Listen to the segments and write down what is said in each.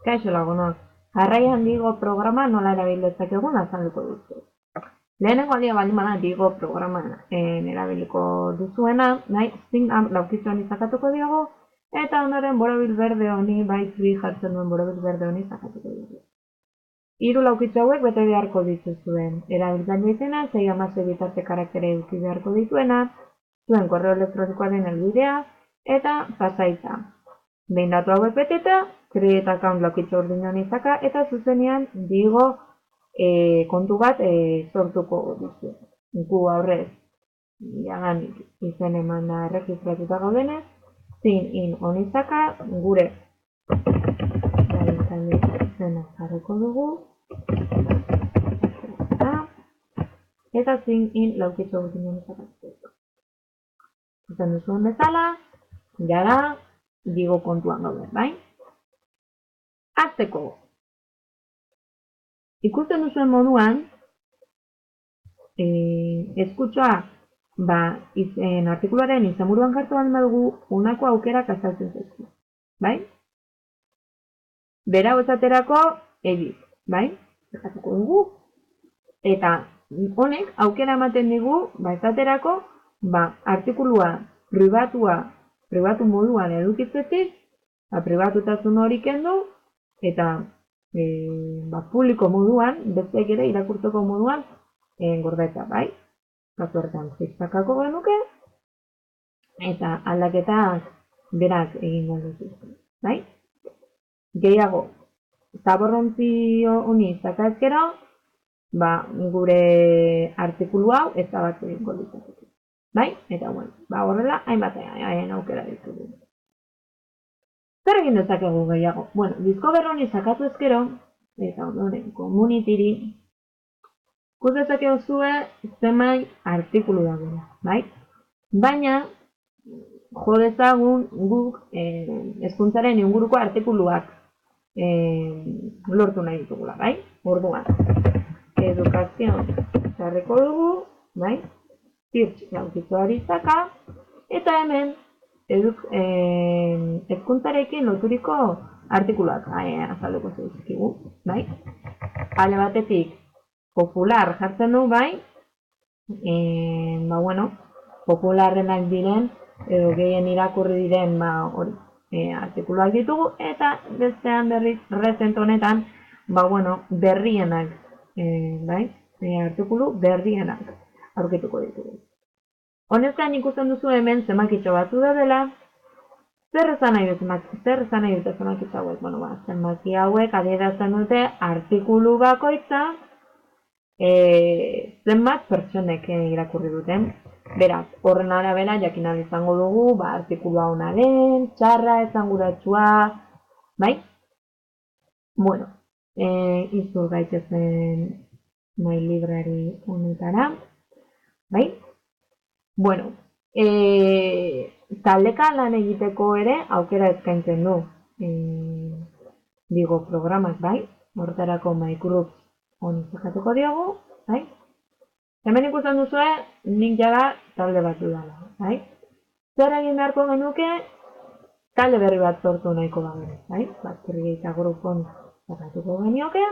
Kaixo lagunok, jarraian Digo programa nola erabil dezakegun azalduko duzu. Lehenengo aldia baldin bada Digo programa erabiliko duzuena, nahi zing laukitxoan izakatuko diogu, eta ondoren borobil berde honi, bai zuri jartzen duen borobil berde honi izakatuko diogu. Hiru laukitxo hauek bete beharko dituzuen, erabiltzaile izena, 6 bitarte karaktere eduki beharko dituena, zuen korreo elektronikoaren helbidea, eta pasaitza. Behin datu hauek beteta, create account laukitxo urdin honi izaka, eta zuzenean Digo kontu bat sortuko duzu. Gu aurrez, jaganik izen eman da erregistratuta gaudenez, sign in honi izaka, gure izena jarriko dugu, eta sign in laukitxo urdin honi izaka. Zuzen duzuen bezala, jara Digo kontuan gauden, bai? Azteko, ikusten duzuen moduan, eskutxoa, artikuluaren izenburuan jartu baldin badugu, honako aukerak azaltzen zaizkigu, bai? Berau esaterako edit, bai? Ezatuko dugu, eta honek aukera ematen digu, esaterako, artikulua pribatu moduan edukitzetik, pribatutasun hori kendu, eta publiko moduan, besteek ere irakurtzeko moduan, gordeta, bai? Kasu horretan, ziztakako genuke, eta aldaketak berak egingo dituzte, bai? Gehiago, zaborrontzi honi zaka ezkero, gure artikulu hau ez da bat egingo dituzte, bai? Eta bueno, horrela, hainbat aukera ditugu. Zer egin dezakegu gehiago? Bueno, Discover honi zakatu ezkero, eta ondoren, communityri, ikus dezakegu zue zenbait artikulu dagoela, bai? Baina, jo dezagun guk hezkuntzaren inguruko artikuluak lortu nahi ditugula, bai? Orduan, edukazion jarriko dugu, bai? Search laukitxoari zaka, eta hemen hezkuntzarekin loturiko artikuluak azalduko zaizkigu, bai? Alde batetik, popular jartzen du, bai? Popularrenak diren, edo gehien irakurri diren, artikuluak ditugu, eta bestean berriz, recent honetan, berrienak, bai? Artikulu berrienak aurkituko ditugu. Honezkan ikusten duzu hemen zenbakitxo batzu daudela, zer esan nahi dute zenbakitxo hauek? Zenbaki hauek adierazten dute artikulu bakoitza zenbat pertsonek irakurri duten. Beraz, horren arabera jakin ahal izango dugu, artikulua ona den, txarra, esanguratsua, bai? Bueno, izur gaitezen My Library honetara, bai? Bueno, taldeka lan egiteko ere aukera eskaintzen du Digo programak, bai? Horretarako My Groups honi zakatuko diogu, bai? Hemen ikusten duzue, nik jada talde bat dudala, bai? Zer egin beharko genuke, talde berri bat sortu nahiko bagene, bai? Create group honi zakatuko genioke,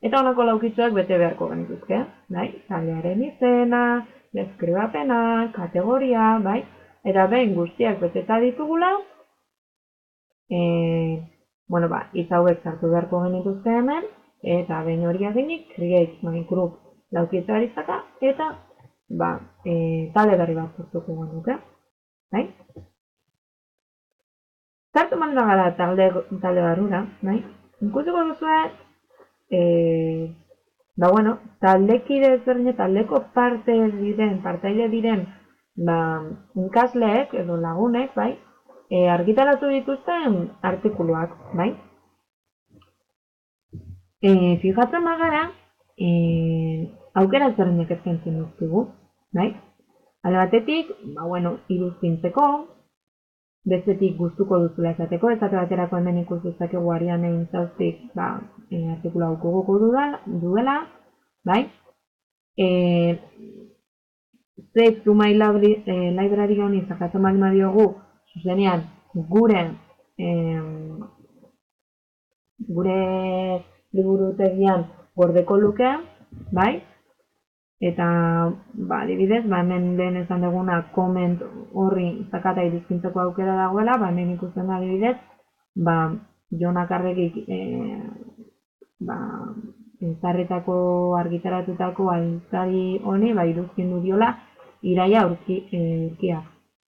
eta honako laukitxoak bete beharko genituzke, bai? Taldearen izena, deskribapena, kategoria, bai? Eta behin guztiak beteta ditugula, hitz hauek sartu beharko genituzke hemen, eta behin hori eginik, create my group laukitxoari zaka, eta talde berri bat sortuko genuke, bai? Zartu manda gara talde barrura, bai? Ikusiko duzue, taldekide ezberdin, taldeko partaide diren, ikasleek edo lagunek, bai? Argitaratu dituzten artikuluak, bai? Fijatzen bagara, aukera ezberdinak eskaintzen duzkigu, bai? Alde batetik, iruzkintzeko, bestetik gustuko duzula esateko, esate baterako hemen ikus dezakegu Ariane Intzaustik artikulu hau gogoko duela, bai? Save to my library honi zakatzen baldin badiogu, zuzenean gure gure liburutegian gordeko luke, bai? Eta, adibidez, hemen lehen esan duguna comment horri zakata irizkintzeko aukera dagoela, hemen ikusten da adibidez, Jonak Arregik ezarritako argitaratutako altzari honi iruzkindu diola iraia urkia.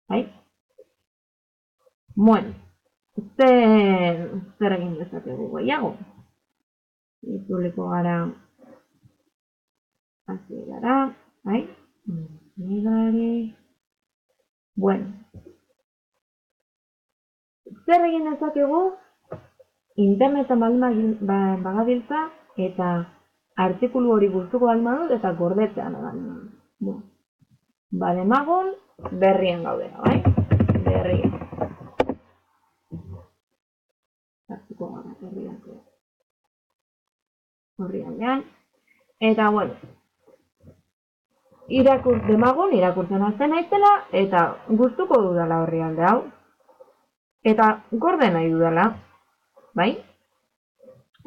Bai? Bueno, zer egin dezakegu gehiago? Itzuliko gara hasierara, bai? Bueno, zer egin dezakegu? Internetan bagabiltza eta artikulu hori gustuko baldin eta gordetzean baldin. Demagun berrien gaudera, bai? Berrien. Hartuko gara berrian. Eta, bueno, demagun irakurtzen hasten naizela eta gustuko dudala orrialde hau. Eta gorde nahi dudala, bai?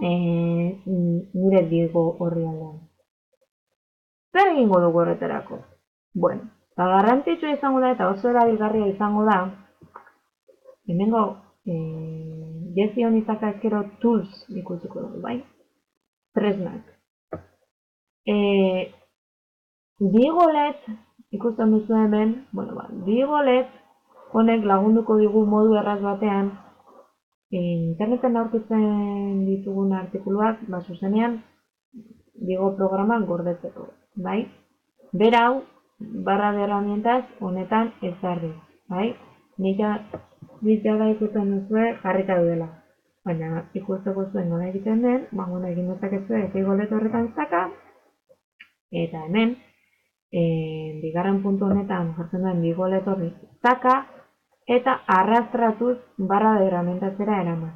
Nire digo orrialdean. Zer egingo dugu horretarako? Bueno, garrantzitsua izango da eta oso erabilgarria izango da, hemengo Jesse honizaka ezkero tools ikusiko dugu, bai? Tresnak. Digolet, ikusten duzu hemen, Digolet honek lagunduko digu modu erraz batean interneten aurkitzen ditugun artikuluak, zuzenean Digo programan gordetzeko, bai? Berau, barra de herramientas honetan ezarri, bai? Nik jada ikusten duzue jarrita dudela. Baina ikusteko zuen nola egiten den, egin dezakezue Digolet horretan zaka, eta hemen, bigarren puntu honetan jartzen duen Digolet horri zaka, eta arrastratuz barra de herramientatzera eraman.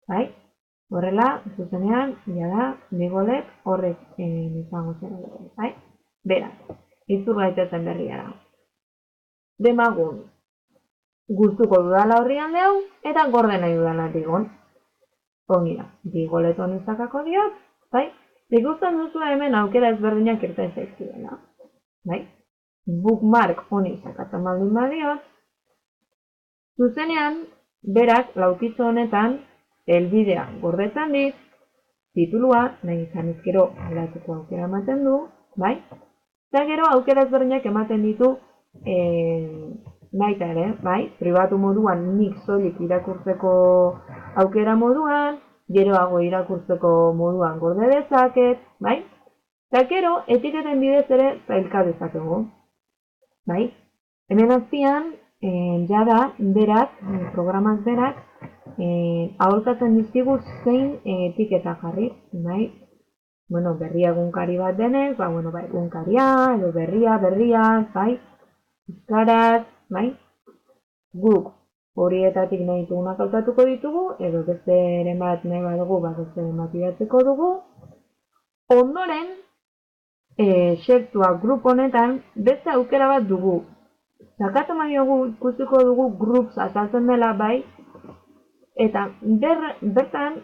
Bai? Horrela, zuzenean, jada, Digolet horrek izango zera. Bai? Beraz, itzur gaitezen berriara. Demagun, gustuko dudala horrian hau, eta gorde nahi dudala Digon. Ongira, Digolet honizakako diot, bai? Ikusten duzu hemen aukera ezberdinak irten zaizkidela. Bai? Bookmark honizakatzen baldin badiot, zuzenean, berak laukitzo honetan, helbidea gordetzen dit, titulua, nahi izan ezkero aldatzeko aukera ematen du, bai? Eta gero aukera ezberdinak ematen ditu baita ere, bai? Pribatu moduan nik soilik irakurtzeko aukera moduan, geroago irakurtzeko moduan gorde dezaket, bai? Eta gero etiketen bidez ere zailka dezakegu, bai? Hemen azpian, jada, berak, programak berak, aholkatzen dizkigu zein etiketa jarri, bai? Berria egunkari bat denez, egunkaria, edo berria, bai? Euskaraz, bai? Guk horietatik nahi ditugunak hautatuko ditugu, edo besteren bat nahi badugu, besteren bat idatzeko dugu. Ondoren, xertua grup honetan, beste aukera bat dugu. Zakatu maiogu ikusiko dugu groups azaltzen dela, bai? Eta bertan,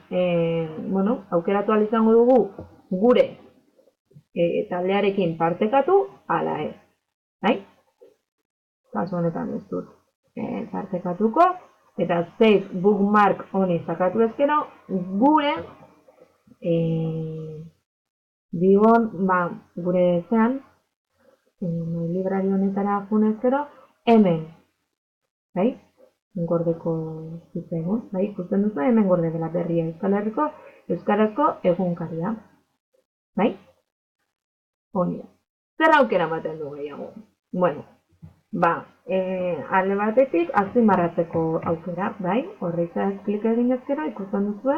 aukeratu ahal izango dugu gure taldearekin partekatu, ala ez. Bai? Kasu honetan ez dut partekatuko. Eta save bookmark honi zakatu ezkero, gure Digon, gure zean, librari honetara junezkero, hemen. Bai? Gordeko zitzaigun, bai, ikusten duzu, hemen gorde dela berria Euskal Herriko, Euskarazko egunkaria. Bai? Honi da. Zer aukera ematen du gehiago? Alde batetik, azpimarratzeko aukera, bai? Horretzaz klik egin ezkero, ikusten duzu,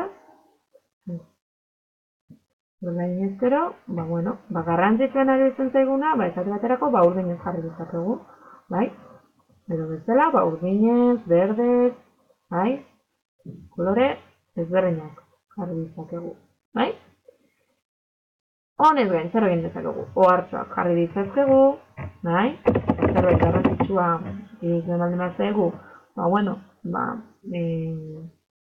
egin ezkero, garrantzitsuen ari zen zaiguna, esate baterako, urdinez jarri dezakegu, bai? Edo bezala, urdinez, berdez, bai? Kolore ezberdinak jarri ditzakegu, bai? Honez gain, zer egin dezakegu? Ohartxoak jarri ditzakegu, bai? Zerbait garrantzitsua iruditzen baldin bazaigu,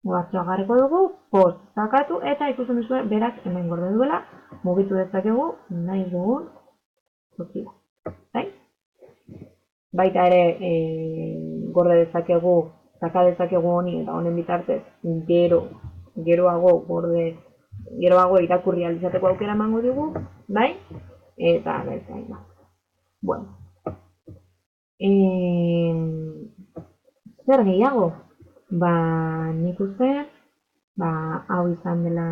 Ohartxoa jarriko dugu, post sakatu, eta ikusten duzue berak hemen gorde duela, mugitu dezakegu nahi dugun tokira. Baita ere gorde dezakegu, saka dezakegu honi eta honen bitartez geroago irakurri ahal izateko aukera emango digu, bai? Eta bertain da. Bueno. Zer gehiago? Nik uste, hau izan dela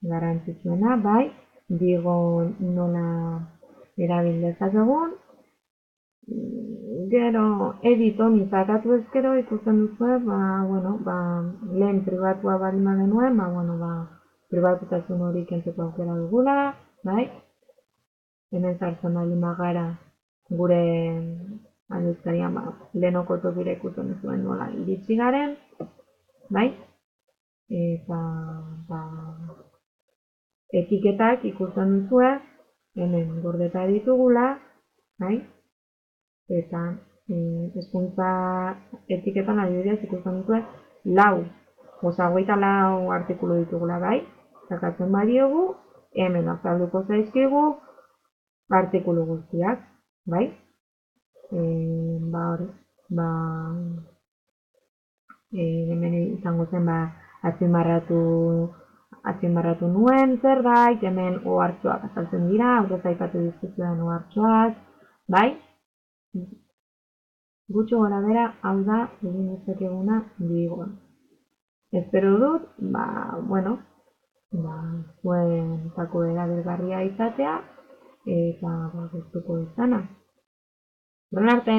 garrantzitsuena, bai? Digo nola erabil dezakegun. Gero edit honi sakatu ezkero ikusten duzue, lehen pribatua baldin bagenuen, pribatutasun hori kentzeko aukera dugula, bai? Hemen sartzen baldin bagara gure aldizkarian lehenoko tokira ikusten duzuen nola iritsi garen, bai? Eta etiketak ikusten duzue, hemen gordeta ditugula, bai? Eta hezkuntza etiketan adibidez ikusten duzue 24 artikulu ditugula, bai? Sakatzen badiogu, hemen azalduko zaizkigu artikulu guztiak, bai? Hori, hemen izango zen azpimarratu nuen zerbait, hemen ohartxoak azaltzen dira, aurrez aipatu dizkizudan ohartxoak, bai? Gutxi gora bera, hau da, egin dezakeguna Digon. Espero dut, zuentzako erabilgarria izatea, eta gustuko izana. Horren arte!